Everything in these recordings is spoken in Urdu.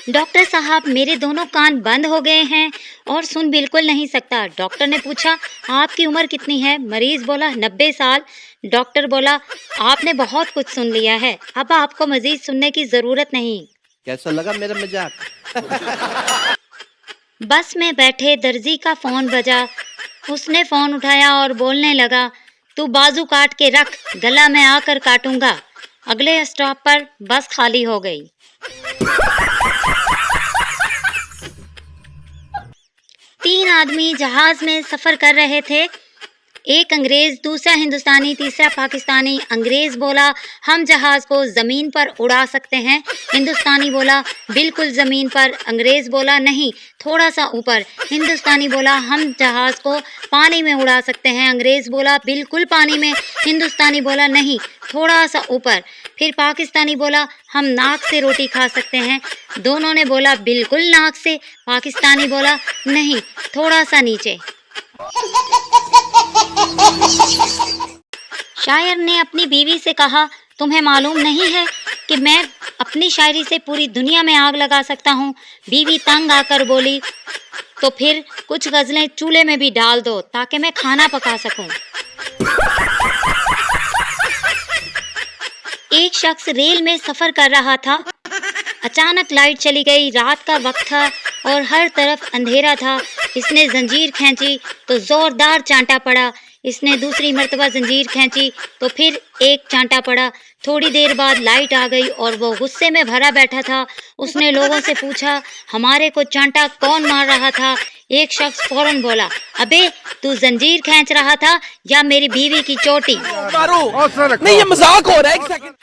ڈاکٹر صاحب میرے دونوں کان بند ہو گئے ہیں اور سن بالکل نہیں سکتا۔ ڈاکٹر نے پوچھا آپ کی عمر کتنی ہے؟ مریض بولا 90 سال۔ ڈاکٹر بولا آپ نے بہت کچھ سن لیا ہے، اب آپ کو مزید سننے کی ضرورت نہیں۔ کیسا لگا میرا مذاق؟ بس میں بیٹھے درزی کا فون بجا، اس نے فون اٹھایا اور بولنے لگا تو بازو کاٹ کے رکھ، گلا میں آ کر کاٹوں گا۔ اگلے اسٹاپ پر بس خالی ہو گئی۔ تین آدمی جہاز میں سفر کر رہے تھے، ایک انگریز، دوسرا ہندوستانی، تیسرا پاکستانی۔ انگریز بولا ہم جہاز کو زمین پر اڑا سکتے ہیں۔ ہندوستانی بولا بالکل زمین پر۔ انگریز بولا نہیں، تھوڑا سا اوپر۔ ہندوستانی بولا ہم جہاز کو پانی میں اڑا سکتے ہیں۔ انگریز بولا بالکل پانی میں۔ ہندوستانی بولا نہیں، تھوڑا سا اوپر۔ پھر پاکستانی بولا ہم ناک سے روٹی کھا سکتے ہیں۔ دونوں نے بولا بالکل ناک سے۔ پاکستانی بولا نہیں، تھوڑا سا نیچے۔ شاعر نے اپنی بیوی سے کہا تمہیں معلوم نہیں ہے کہ میں اپنی شاعری سے پوری دنیا میں آگ لگا سکتا ہوں؟ بیوی تنگ آ کر بولی تو پھر کچھ غزلیں چولہے میں بھی ڈال دو تاکہ میں کھانا پکا سکوں۔ ایک شخص ریل میں سفر کر رہا تھا، اچانک لائٹ چلی گئی، رات کا وقت تھا اور ہر طرف اندھیرا تھا۔ اس نے زنجیر کھینچی تو زوردار چانٹا پڑا۔ اس نے دوسری مرتبہ زنجیر کھینچی تو پھر ایک چانٹا پڑا۔ تھوڑی دیر بعد لائٹ آ گئی اور وہ غصے میں بھرا بیٹھا تھا۔ اس نے لوگوں سے پوچھا ہمارے کو چانٹا کون مار رہا تھا؟ ایک شخص فوراً بولا ابے تو زنجیر کھینچ رہا تھا یا میری بیوی کی چوٹی؟ نہیں یہ مذاق ہو رہا ہے، ایک سیکنڈ۔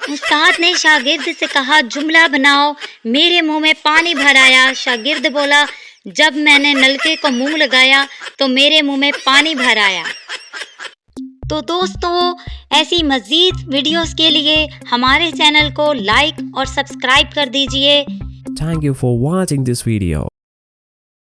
استاد نے شاگرد سے کہا جملہ بناؤ۔ میرے منہ میں پانی بھر آیا۔ شاگرد بولا جب میں نے نلکے کو منہ لگایا تو میرے منہ میں پانی بھر آیا۔ تو دوستو ایسی مزید ویڈیوز کے لیے ہمارے چینل کو لائک اور سبسکرائب کر دیجئے۔ Thank you for watching this video.